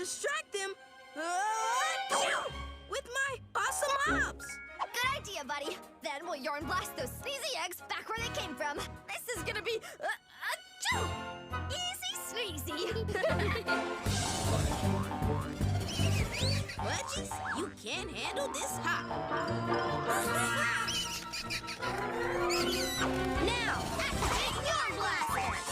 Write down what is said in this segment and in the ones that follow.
distract them with my awesome hops. Good idea, buddy. Then we'll yarn blast those sneezy eggs back where they came from. This is gonna be easy sneezy. Budgies, you can't handle this hop. Now, activate yarn blasters.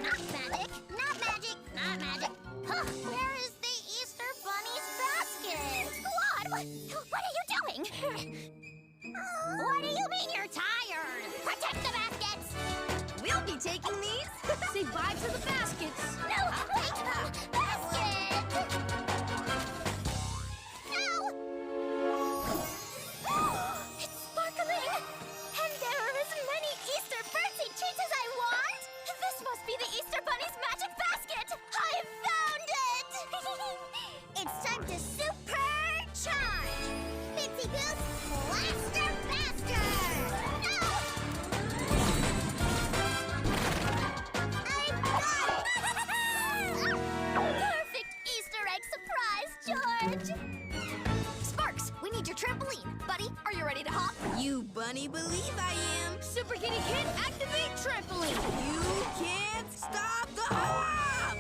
Not magic, not magic, not magic. Huh, where is the Easter Bunny's basket? What are you doing? What do you mean you're tired? Protect the baskets! We'll be taking these. Say bye to the baskets. No, wait! Basket! No! It's sparkling! And there are as many Easter birdseed treats as I want! This must be the Easter Bunny's magic basket! I found it! It's time to supercharge! Bitsy Boots, Blaster Faster! No! I got it! Perfect Easter egg surprise, George! Sparks, we need your trampoline. Buddy, are you ready to hop? You bunny believe I am. Super Kitty Kid, activate trampoline! You can't stop the hop.